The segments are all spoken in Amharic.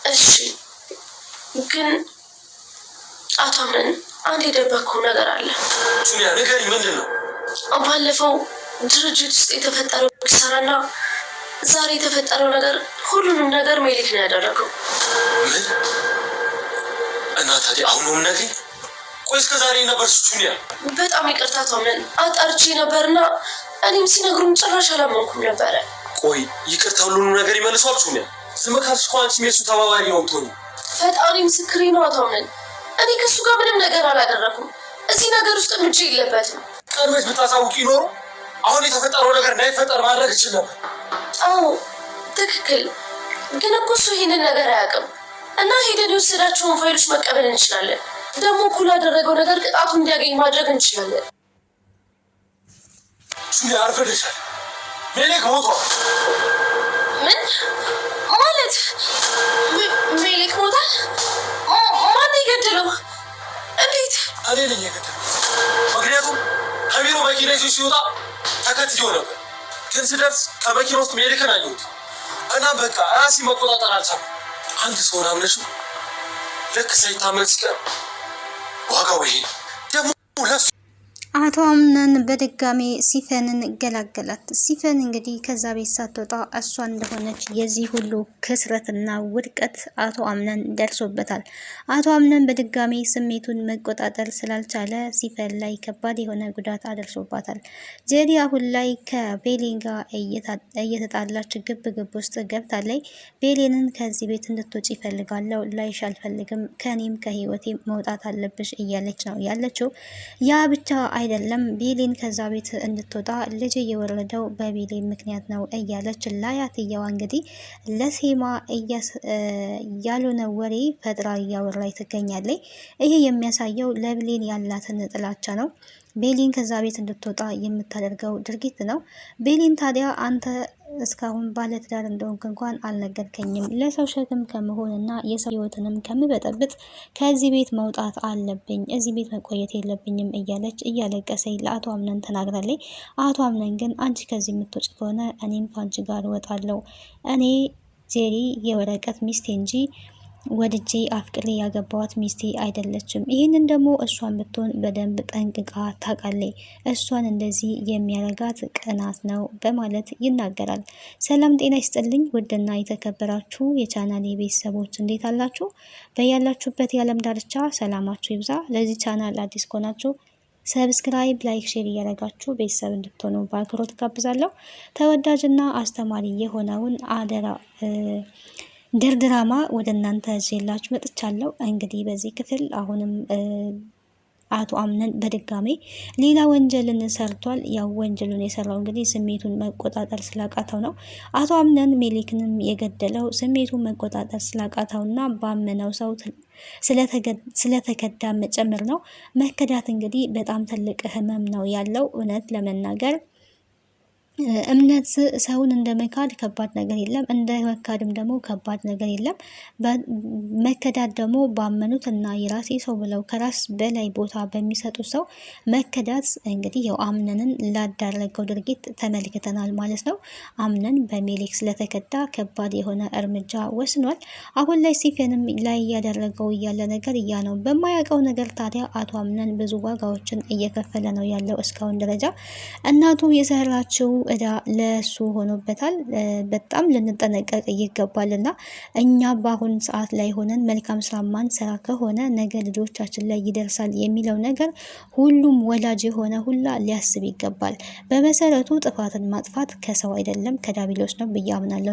እሺ ግን አቷምን አንድ የደበቅኩት ነገር አለ። ሱኒያ ንገሪኝ፣ ምንድን ነው? ባለፈው ድርጅት ውስጥ የተፈጠረው ኪሳራና ዛሬ የተፈጠረው ነገር ሁሉንም ነገር ሜሊክ ነው ያደረገው። ምን? እና ታዲያ አሁንም ነግሪኝ። ቆይ እስከ ዛሬ ነበር ሱኒያ? በጣም ይቅርታ አቷምን፣ አጣርቼ ነበርና እኔም ሲነግሩኝ ጭራሽ አላመንኩም ነበረ። ቆይ ይቅርታ ሁሉንም ነገር ይመልሷል ሱኒያ? ዝም ካልሽ እኮ አንቺም የሱ ተባባሪ ነው የምትሆኚው። ፈጣሪ ምስክሬ ነው አቷምን፣ እኔ ከሱ ጋር ምንም ነገር አላደረኩም። እዚህ ነገር ውስጥ እጅ የለበትም። ቀድመሽ ብታሳውቂ ኖሮ አሁን የተፈጠረው ነገር እንዳይፈጠር ማድረግ እችል ነበር። አዎ ትክክል፣ ግን እኮ እሱ ይሄንን ነገር አያውቅም እና ሄደን የወሰዳቸውን ፋይሎች መቀበል እንችላለን። ደግሞ እኮ ላደረገው ነገር ቅጣቱ እንዲያገኝ ማድረግ እንችላለን። ሱኒያ አርፈደሻል። ሜሊክ ሞቷል። ምን ማለት? ሜሊክ ሞታል? ማን የገደለው? እንዴት? እኔ ነኝ የገደለው። ምክንያቱም ከቢሮ መኪና ይዞ ሲወጣ ተከትዬው ነበር፣ ግን ስደርስ ከመኪና ውስጥ ሜሊክን አየሁት እና በቃ ራሴ መቆጣጠር አልቻልኩም። አንድ ሰው ናምነሽው ልክ ሳይታመን ሲቀር ዋጋው ይሄ ደግሞ ለሱ። አቶ አምነን በድጋሚ ሲፈንን ገላገላት። ሲፈን እንግዲህ ከዛ ቤት ሳትወጣ እሷ እንደሆነች የዚህ ሁሉ ክስረትና ውድቀት አቶ አምነን ደርሶበታል። አቶ አምነን በድጋሚ ስሜቱን መቆጣጠር ስላልቻለ ሲፈን ላይ ከባድ የሆነ ጉዳት አደርሶባታል። ጄሪ አሁን ላይ ከቤሌን ጋር እየተጣላች ግብ ውስጥ ገብታለች። ቤሌንን ከዚህ ቤት እንድትወጪ ይፈልጋለሁ፣ ላይሽ አልፈልግም፣ ከኔም ከህይወቴ መውጣት አለብሽ እያለች ነው ያለችው። ያ ብቻ አይደለም፣ ቤሌን ከዛ ቤት እንድትወጣ ልጅ የወረደው በቤሌን ምክንያት ነው እያለች ላያትየዋ እንግዲህ ለሴማ ያልሆነ ወሬ ፈጥራ እያወራች ትገኛለች። ይሄ የሚያሳየው ለቤሌን ያላትን ጥላቻ ነው። ቤሌን ከዛ ቤት እንድትወጣ የምታደርገው ድርጊት ነው። ቤሌን ታዲያ አንተ እስካሁን ባለትዳር እንደሆንክ እንኳን አልነገርከኝም፣ ለሰው ሸክም ከመሆንና የሰው ህይወትንም ከምበጠብጥ ከዚህ ቤት መውጣት አለብኝ፣ እዚህ ቤት መቆየት የለብኝም እያለች እያለቀሰኝ ለአቶ አምነን ተናግራለች። አቶ አምነን ግን አንቺ ከዚህ የምትወጪ ከሆነ እኔም ከአንቺ ጋር እወጣለሁ፣ እኔ ጄሪ የወረቀት ሚስቴ እንጂ ወድጄ አፍቅሬ ያገባዋት ሚስቴ አይደለችም። ይህንን ደግሞ እሷን ብትሆን በደንብ ጠንቅቃ ታውቃለች። እሷን እንደዚህ የሚያረጋት ቅናት ነው በማለት ይናገራል። ሰላም ጤና ይስጥልኝ ውድና የተከበራችሁ የቻናሌ ቤተሰቦች እንዴት አላችሁ? በያላችሁበት የዓለም ዳርቻ ሰላማችሁ ይብዛ። ለዚህ ቻናል አዲስ ከሆናችሁ ሰብስክራይብ፣ ላይክ፣ ሼር እያደረጋችሁ ቤተሰብ እንድትሆኑ በአክብሮት ጋብዛለሁ። ተወዳጅና አስተማሪ የሆነውን አደራ ድራማ ወደ እናንተ ይዤላችሁ መጥቻለሁ። እንግዲህ በዚህ ክፍል አሁንም አቶ አምነን በድጋሜ ሌላ ወንጀልን ሰርቷል። ያው ወንጀሉን የሰራው እንግዲህ ስሜቱን መቆጣጠር ስላቃተው ነው። አቶ አምነን ሜሊክንም የገደለው ስሜቱን መቆጣጠር ስላቃተውና ባመነው ሰው ስለተከዳም ጭምር ነው። መከዳት እንግዲህ በጣም ትልቅ ህመም ነው ያለው። እውነት ለመናገር እምነት ሰውን እንደ መካድ ከባድ ነገር የለም፣ እንደ መካድም ደግሞ ከባድ ነገር የለም። መከዳት ደግሞ ባመኑት እና የራሴ ሰው ብለው ከራስ በላይ ቦታ በሚሰጡ ሰው መከዳት እንግዲህ ያው አምነንን ላዳረገው ድርጊት ተመልክተናል ማለት ነው። አምነን በሜሊክ ስለተከዳ ከባድ የሆነ እርምጃ ወስኗል። አሁን ላይ ሲፈንም ላይ እያደረገው እያለ ነገር እያ ነው በማያውቀው ነገር። ታዲያ አቶ አምነን ብዙ ዋጋዎችን እየከፈለ ነው ያለው እስካሁን ደረጃ። እናቱ የሰራችው እዳ ለሱ ሆኖበታል። በጣም ልንጠነቀቅ ይገባልና እኛ በአሁን ሰዓት ላይ ሆነን መልካም ስራ ማንሰራ ከሆነ ነገ ልጆቻችን ላይ ይደርሳል የሚለው ነገር ሁሉም ወላጅ የሆነ ሁላ ሊያስብ ይገባል። በመሰረቱ ጥፋትን ማጥፋት ከሰው አይደለም ከዳቢሎስ ነው ብዬ አምናለሁ።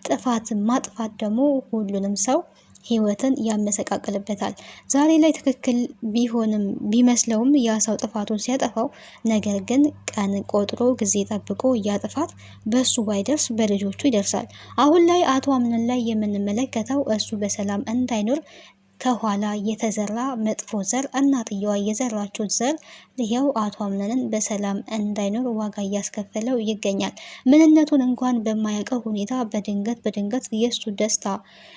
ጥፋትን ማጥፋት ደግሞ ሁሉንም ሰው ህይወትን ያመሰቃቅልበታል። ዛሬ ላይ ትክክል ቢሆንም ቢመስለውም ያ ሰው ጥፋቱን ሲያጠፋው፣ ነገር ግን ቀን ቆጥሮ ጊዜ ጠብቆ ያ ጥፋት በሱ ባይደርስ በልጆቹ ይደርሳል። አሁን ላይ አቶ አምነን ላይ የምንመለከተው እሱ በሰላም እንዳይኖር ከኋላ የተዘራ መጥፎ ዘር፣ እናትየዋ የዘራችው ዘር ይኸው አቶ አምነንን በሰላም እንዳይኖር ዋጋ እያስከፈለው ይገኛል። ምንነቱን እንኳን በማያውቀው ሁኔታ በድንገት የሱ ደስታ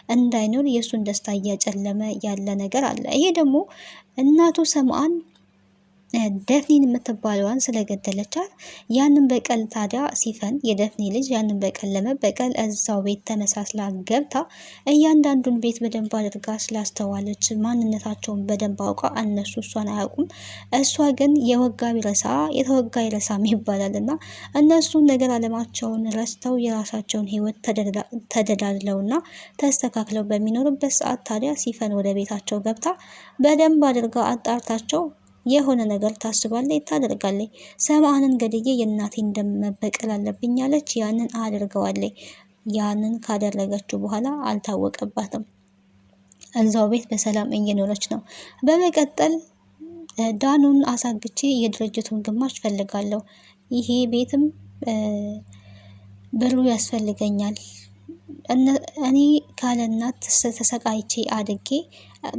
እንዳይኖር የሱን ደስታ እያጨለመ ያለ ነገር አለ። ይሄ ደግሞ እናቱ ሰምአን ደፍኒን የምትባለዋን ስለገደለቻት ያንን በቀል ታዲያ ሲፈን የደፍኒ ልጅ ያንን በቀል ለመበቀል እዛው ቤት ተመሳስላ ገብታ እያንዳንዱን ቤት በደንብ አድርጋ ስላስተዋለች ማንነታቸውን በደንብ አውቃ እነሱ እሷን አያውቁም። እሷ ግን የወጋ ቢረሳ የተወጋ ይረሳም ይባላል እና እነሱ ነገር አለማቸውን ረስተው የራሳቸውን ህይወት ተደላድለውና ተስተካክለው በሚኖሩበት ሰዓት ታዲያ ሲፈን ወደ ቤታቸው ገብታ በደንብ አድርጋ አጣርታቸው የሆነ ነገር ታስባለች፣ ታደርጋለች። ሰምአንን ገድዬ የእናቴን ደም መበቀል አለብኝ አለች። ያንን አድርገዋለች። ያንን ካደረገችው በኋላ አልታወቀባትም። እዛው ቤት በሰላም እየኖረች ነው። በመቀጠል ዳኑን አሳግቼ የድርጅቱን ግማሽ ፈልጋለሁ፣ ይሄ ቤትም ብሩ ያስፈልገኛል፣ እኔ ካለ እናት ተሰቃይቼ አድጌ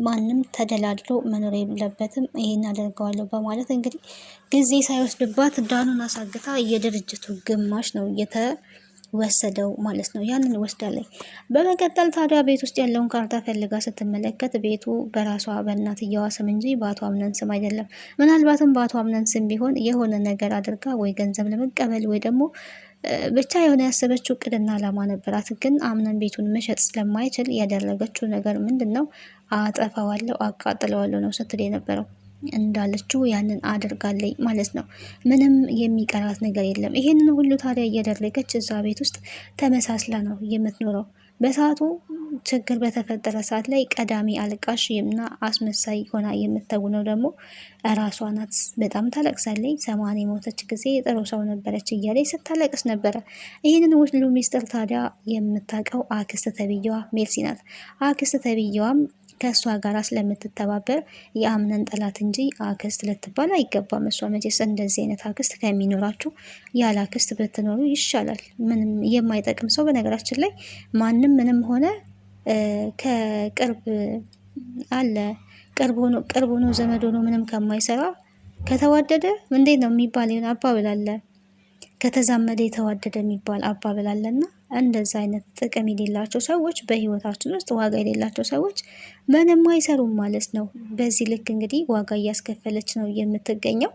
ማንም ተደላድሎ መኖር የለበትም፣ ይሄን አደርገዋለሁ በማለት እንግዲህ ጊዜ ሳይወስድባት ዳኑን አሳግታ የድርጅቱ ግማሽ ነው የተወሰደው ማለት ነው። ያንን ወስዳለች። በመቀጠል ታዲያ ቤት ውስጥ ያለውን ካርታ ፈልጋ ስትመለከት ቤቱ በራሷ በእናትየዋ ስም እንጂ በአቶ አምነን ስም አይደለም። ምናልባትም በአቶ አምነን ስም ቢሆን የሆነ ነገር አድርጋ ወይ ገንዘብ ለመቀበል ወይ ደግሞ ብቻ የሆነ ያሰበችው እቅድና ዓላማ ነበራት። ግን አምነን ቤቱን መሸጥ ስለማይችል ያደረገችው ነገር ምንድን ነው? አጠፋዋለሁ፣ አቃጥለዋለሁ ነው ስትል የነበረው። እንዳለችው ያንን አድርጋለች ማለት ነው። ምንም የሚቀራት ነገር የለም። ይሄንን ሁሉ ታዲያ እያደረገች እዛ ቤት ውስጥ ተመሳስላ ነው የምትኖረው። በሰዓቱ ችግር በተፈጠረ ሰዓት ላይ ቀዳሚ አልቃሽ እና አስመሳይ ሆና የምትተውነው ደግሞ እራሷ ናት። በጣም ታለቅሳለች። ሰማን የሞተች ጊዜ ጥሩ ሰው ነበረች እያለች ስታለቅስ ነበረ። ይህንን ሁሉ ሚስጥር ታዲያ የምታውቀው አክስት ተብዬዋ ሜርሲ ናት። አክስት ተብዬዋም ከእሷ ጋር ስለምትተባበር የአምነን ጠላት እንጂ አክስት ልትባል አይገባም። እሷ መቼስ እንደዚህ አይነት አክስት ከሚኖራችሁ ያለ አክስት ብትኖሩ ይሻላል። ምንም የማይጠቅም ሰው በነገራችን ላይ ማንም ምንም ሆነ ከቅርብ አለ ቅርብ ሆኖ ዘመድ ሆኖ ምንም ከማይሰራ ከተዋደደ እንዴት ነው የሚባል ይሆን አባብል አለ። ከተዛመደ የተዋደደ የሚባል አባብል አለና እንደዛ አይነት ጥቅም የሌላቸው ሰዎች በህይወታችን ውስጥ ዋጋ የሌላቸው ሰዎች ምንም አይሰሩም ማለት ነው። በዚህ ልክ እንግዲህ ዋጋ እያስከፈለች ነው የምትገኘው።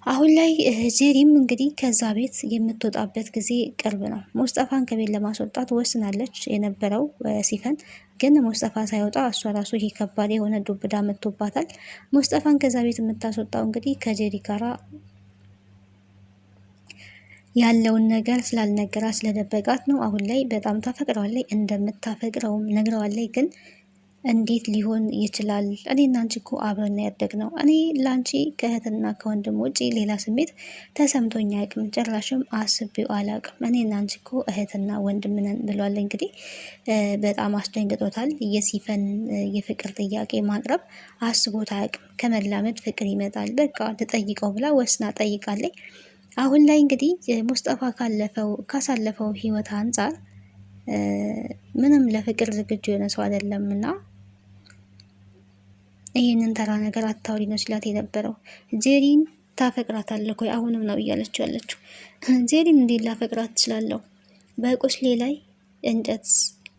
አሁን ላይ ጄሪም እንግዲህ ከዛ ቤት የምትወጣበት ጊዜ ቅርብ ነው። ሙስጠፋን ከቤት ለማስወጣት ወስናለች የነበረው ሲፈን ግን ሙስጠፋ ሳይወጣ እሷ ራሱ ይሄ ከባድ የሆነ ዱብዳ መጥቶባታል። ሙስጠፋን ከዛ ቤት የምታስወጣው እንግዲህ ከጄሪ ጋራ ያለውን ነገር ስላልነገራት ስለደበቃት ነው። አሁን ላይ በጣም ታፈቅረዋለች፣ እንደምታፈቅረውም ነግረዋለች። ግን እንዴት ሊሆን ይችላል? እኔና አንቺ እኮ አብረን ያደግነው፣ እኔ ለአንቺ ከእህትና ከወንድም ውጪ ሌላ ስሜት ተሰምቶኝ አያውቅም፣ ጭራሽም አስቤው አላውቅም። እኔና አንቺ እኮ እህትና ወንድም ነን ብሏል። እንግዲህ በጣም አስደንግጦታል። የሲፈን የፍቅር ጥያቄ ማቅረብ አስቦት አያውቅም። ከመላመድ ፍቅር ይመጣል፣ በቃ ልጠይቀው ብላ ወስና ጠይቃለች። አሁን ላይ እንግዲህ ሙስጠፋ ካሳለፈው ህይወት አንጻር ምንም ለፍቅር ዝግጁ የሆነ ሰው አይደለም እና ይህንን ተራ ነገር አታውሪ ነው ሲላት የነበረው። ጄሪን ታፈቅራታለህ ወይ አሁንም ነው እያለችው ያለችው። ጄሪን እንዴት ላፈቅራት እችላለሁ? በቁስሌ ላይ እንጨት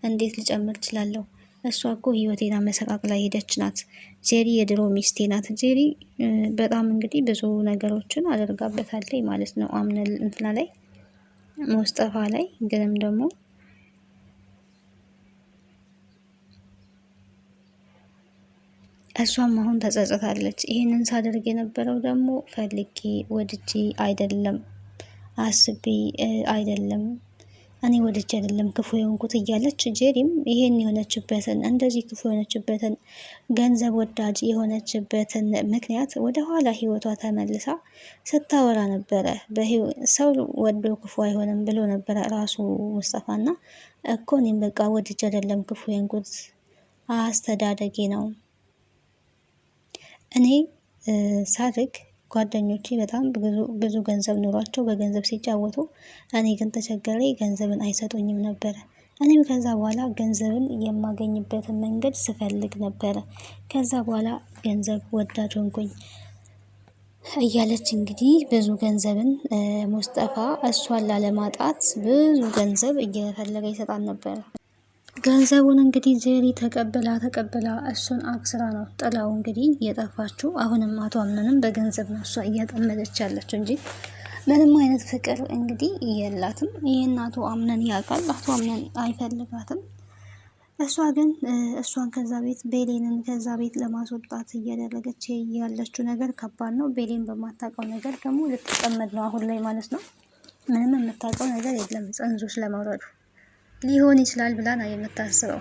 እንዴት ልጨምር እችላለሁ? እሷ እኮ ህይወቴን አመሰቃቅላ ሄደች ናት። ጄሪ የድሮ ሚስቴ ናት። ጄሪ በጣም እንግዲህ ብዙ ነገሮችን አደርጋበታለች ማለት ነው። አምነል እንትና ላይ ሙስጠፋ ላይ ግንም ደግሞ እሷም አሁን ተጸጽታለች። ይህንን ሳደርግ የነበረው ደግሞ ፈልጌ ወድጄ አይደለም፣ አስቤ አይደለም፣ እኔ ወድጄ አይደለም ክፉ የሆንኩት እያለች ጄሪም ይሄን የሆነችበትን እንደዚህ ክፉ የሆነችበትን ገንዘብ ወዳጅ የሆነችበትን ምክንያት ወደ ኋላ ህይወቷ ተመልሳ ስታወራ ነበረ። ሰው ወዶ ክፉ አይሆንም ብሎ ነበረ ራሱ ሙስጠፋና እኮ እኔም በቃ ወድጄ አይደለም ክፉ የሆንኩት አስተዳደጌ ነው። እኔ ሳድግ ጓደኞቼ በጣም ብዙ ገንዘብ ኑሯቸው በገንዘብ ሲጫወቱ፣ እኔ ግን ተቸገሬ ገንዘብን አይሰጡኝም ነበረ። እኔም ከዛ በኋላ ገንዘብን የማገኝበትን መንገድ ስፈልግ ነበረ። ከዛ በኋላ ገንዘብ ወዳጅ ሆንኩኝ እያለች እንግዲህ ብዙ ገንዘብን ሙስጠፋ እሷን ላለማጣት ብዙ ገንዘብ እየፈለገ ይሰጣል ነበረ። ገንዘቡን እንግዲህ ጄሪ ተቀብላ እሱን አክስራ ነው ጥላው እንግዲህ የጠፋችው። አሁንም አቶ አምነንም በገንዘብ ነው እሷ እያጠመደች ያለችው እንጂ ምንም አይነት ፍቅር እንግዲህ የላትም። ይህን አቶ አምነን ያውቃል። አቶ አምነን አይፈልጋትም። እሷ ግን እሷን ከዛ ቤት ቤሌንን ከዛ ቤት ለማስወጣት እያደረገች ያለችው ነገር ከባድ ነው። ቤሌን በማታውቀው ነገር ደግሞ ልትጠመድ ነው አሁን ላይ ማለት ነው። ምንም የምታውቀው ነገር የለም። ጽንሶች ለመውረዱ ሊሆን ይችላል ብላ ነው የምታስበው።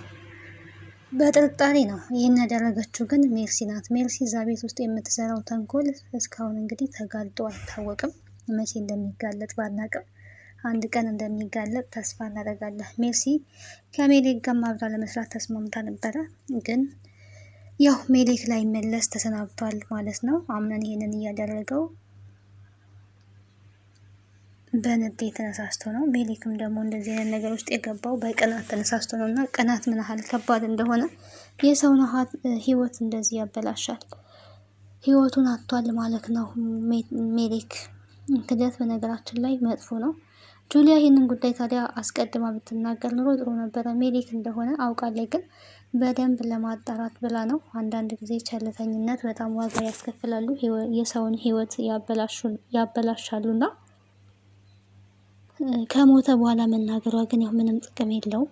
በጥርጣሬ ነው ይህን ያደረገችው ግን ሜርሲ ናት። ሜርሲ እዛ ቤት ውስጥ የምትሰራው ተንኮል እስካሁን እንግዲህ ተጋልጦ አይታወቅም። መቼ እንደሚጋለጥ ባናቅም አንድ ቀን እንደሚጋለጥ ተስፋ እናደርጋለን። ሜርሲ ከሜሌክ ጋር አብራ ለመስራት ተስማምታ ነበረ፣ ግን ያው ሜሌክ ላይ መለስ ተሰናብቷል ማለት ነው። አምነን ይሄንን እያደረገው በንዴት ተነሳስቶ ነው። ሜሌክም ደግሞ እንደዚህ አይነት ነገር ውስጥ የገባው በቅናት ተነሳስቶ ነው። እና ቅናት ምን ያህል ከባድ እንደሆነ የሰውን ህይወት እንደዚህ ያበላሻል። ህይወቱን አጥቷል ማለት ነው ሜሌክ። ክደት በነገራችን ላይ መጥፎ ነው። ጁሊያ ይህንን ጉዳይ ታዲያ አስቀድማ ብትናገር ኑሮ ጥሩ ነበረ። ሜሌክ እንደሆነ አውቃለች፣ ግን በደንብ ለማጣራት ብላ ነው። አንዳንድ ጊዜ ቸልተኝነት በጣም ዋጋ ያስከፍላሉ፣ የሰውን ህይወት ያበላሻሉና ከሞተ በኋላ መናገሯ ግን ያው ምንም ጥቅም የለውም።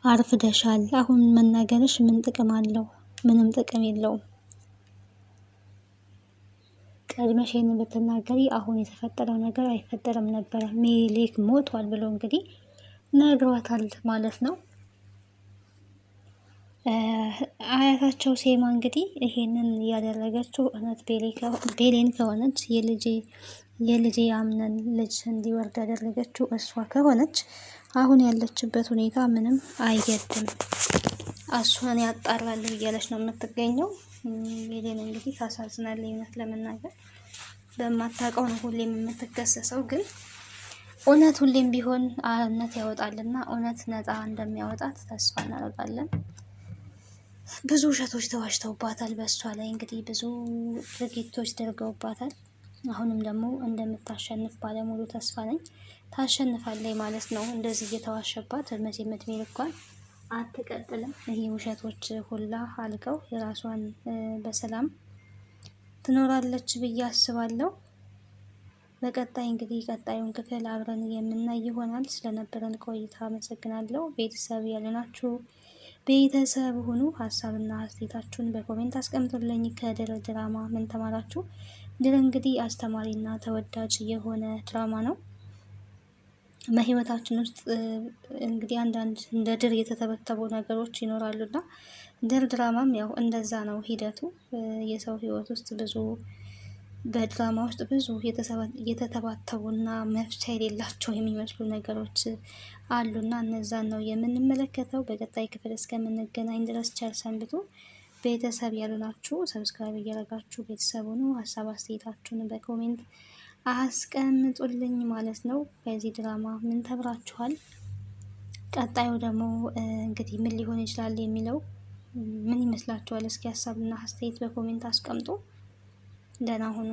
አርፍደሻል፣ አሁን መናገርሽ ምን ጥቅም አለው? ምንም ጥቅም የለውም። ቀድመሽ ይሄንን ብትናገሪ አሁን የተፈጠረው ነገር አይፈጠርም ነበረ። ሜሌክ ሞቷል ብሎ እንግዲህ ነግሯታል ማለት ነው። አያታቸው ሴማ እንግዲህ ይሄንን ያደረገችው እውነት ቤሌን ከሆነች የልጄ አምነን ልጅ እንዲወርድ ያደረገችው እሷ ከሆነች አሁን ያለችበት ሁኔታ ምንም አይገድም። እሷን ያጣራል እያለች ነው የምትገኘው። ቤሌን እንግዲህ ታሳዝናለች። እውነት ለመናገር በማታውቀው ነው ሁሌም የምትከሰሰው፣ ግን እውነት ሁሌም ቢሆን እውነት ያወጣልና እውነት ነፃ እንደሚያወጣት ተስፋ እናደርጋለን። ብዙ ውሸቶች ተዋሽተውባታል። በእሷ ላይ እንግዲህ ብዙ ድርጊቶች ደርገውባታል። አሁንም ደግሞ እንደምታሸንፍ ባለሙሉ ተስፋ ነኝ። ታሸንፋለች ማለት ነው። እንደዚህ እየተዋሸባት መቼም እድሜ ልኳን አትቀጥልም። ይህ ውሸቶች ሁላ አልቀው የራሷን በሰላም ትኖራለች ብዬ አስባለሁ። በቀጣይ እንግዲህ ቀጣዩን ክፍል አብረን የምናይ ይሆናል። ስለነበረን ቆይታ አመሰግናለሁ። ቤተሰብ ያልናችሁ ቤተሰብ ሁኑ። ሀሳብና አስተያየታችሁን በኮሜንት አስቀምጡልኝ። ከድር ድራማ ምን ተማራችሁ? ድር እንግዲህ አስተማሪና ተወዳጅ የሆነ ድራማ ነው። በህይወታችን ውስጥ እንግዲህ አንዳንድ እንደ ድር የተተበተቡ ነገሮች ይኖራሉና ድር ድራማም ያው እንደዛ ነው ሂደቱ። የሰው ህይወት ውስጥ ብዙ በድራማ ውስጥ ብዙ የተተባተቡና መፍቻ የሌላቸው የሚመስሉ ነገሮች አሉና እነዛን ነው የምንመለከተው። በቀጣይ ክፍል እስከምንገናኝ ድረስ ቸር ሰንብቱ። ቤተሰብ ያሉናችሁ ሰብስክራይብ እያደረጋችሁ ቤተሰቡ ነው። ሀሳብ አስተያየታችሁን በኮሜንት አስቀምጡልኝ ማለት ነው። በዚህ ድራማ ምን ተብራችኋል? ቀጣዩ ደግሞ እንግዲህ ምን ሊሆን ይችላል የሚለው ምን ይመስላችኋል? እስኪ ሀሳብና አስተያየት በኮሜንት አስቀምጡ። ደህና ሁኑ።